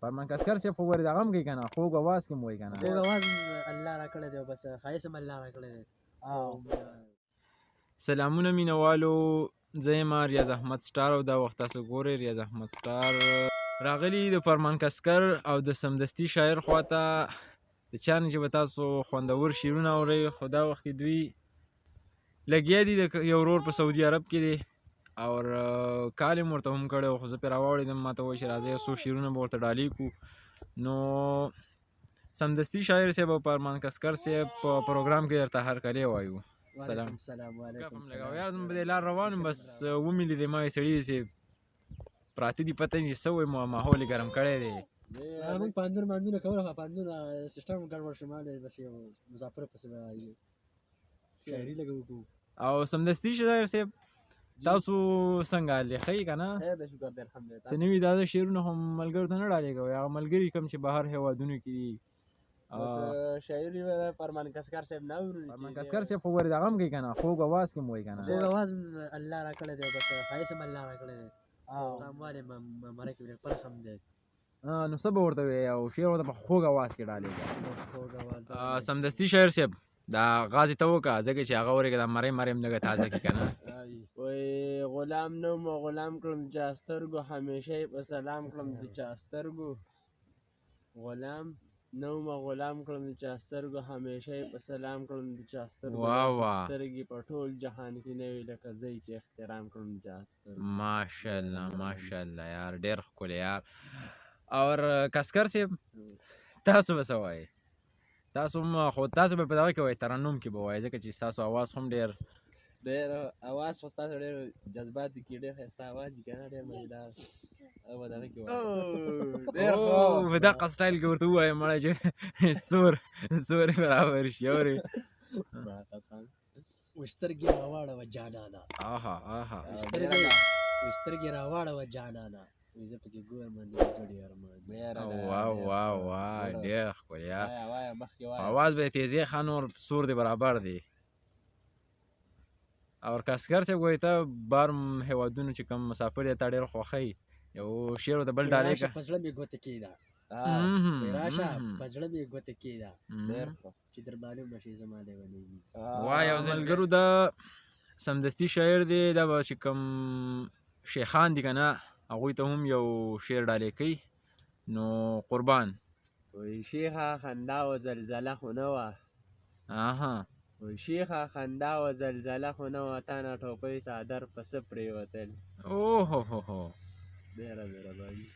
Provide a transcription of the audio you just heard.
فرمان کسکر صاحب خو ګورې دغه هم کوي که نه خوږ اواز کې م وایي که نه خوږ اواز الله را کړی دی بس ښایست هم الله را کړی دی سلامونه مینوالو زه یم ریاض احمد سټار او دا وخت تاسو ګورئ ریاض احمد سټار راغلي د فرمان کسکر او د سمدستي شاعر خواته د چا نه چې به تاسو خوندور شعرونه اورئ خو دا وخت کې دوی لګیا دي د یو ورور په سعودي عرب کې دی او کال یې ورته هم کړی و خو زه پرې راواړېدم ما ته وویل چې راځئ یو څو شعرونه به ورته ډالۍ کړو نو سمدستي شاعر صاحب او فرمان کسکر صاحب په پروګرام کې درته هرکلی وایو سلام سلام وعلیکم سلام یار زه په دې لار روان یم بس ومې لیدې ما وایي سړي داسې پراته دي پته نه چې څه وایي ماحول یې ګرم کړی دی موږ پاندونه کول خو پاندونه سیسټم ګډوډ شو ما بس یو مسافر پسې به شاعري لږ وکړو او سمدستي شاعر صاحب تاسو څنګه لیکئ که نه خیر دی شکر دی الحمدلله څه نوي تازه شعرونه خو ملګرو ته نه ډالۍ کوئ هغه ملګري کوم چې بهر هېوادونو کې دي شاعري فرمان کسکر صاحب نه اورو فرمان کسکر صاحب خو ګورې دغه هم کوي که نه خوږ اواز کې م وایي که نه خوږ اواز الله را کړی دی بس ښایست هم الله را کړی دی تاموالی مره کې پرخ هم دی نو څه به ورته وایې او شعر ورته په خوږ اواز کې ډالۍ کړه سمدستي شاعر صاحب دا غازې ته وکړه ځکه چې هغه ورېږه دا مرۍ مرۍ هم لږه تازه کړي که نه وایي غلام نوم و غلام کړم د چا سترګو همیشه یې په سلام کړم د چا سترګو غلام نوم و غلام کړم د چا سترګو همیشه یې په سلام کړم د چا سترګو سترګې په ټول جهان کې نه وي لکه زه چې احترام کړم د چا سترګو ماشاءالله ماشاءالله یار ډېر ښکلی یار اور کسکر صاحب تاسو به څه وایئ تاسو هم خو تاسو به په دغه کې وایئ ترنم کې به وایئ ځکه چې ستاسو اواز هم ډېر اواز خو ستاسو ډېر جذبات دي کې ډېر ښایسته اواز دي که نه ډېر مزېدار او به دغه کې وایي په دقه سټایل کې ورته ووایم مړی چې سور برابر شي اورې سترګې راواړوه جانانه سترګې راواړوه جانانه زه پکې ګورم ګډې ارمان واه ډېر ښکلی یار اواز به یې تیزی ښه نور سور دی برابر دی او کسکر صاحب وایي ته بهر هېوادونو چې کوم مسافر دی تا ډېر خوښوي یو شعر ورته بل ډالۍ کړه په زړه مې ګوته کېده راشه په زړه مې ګوته کېده چې در معلوم به شي زما لیونۍ واه یو ملګرو دا سمدستي شاعر دی دا به چې کوم شیخان دي که نه هغوی ته هم یو شعر ډالۍ کوي نو قربان وایي شیخه خندا و زلزله خو نه وه وایي شیخه خندا و زلزله خو نه وه تا نه ټوپۍ څادر په څه پرېوتل اوهوهو ډېره مهرباني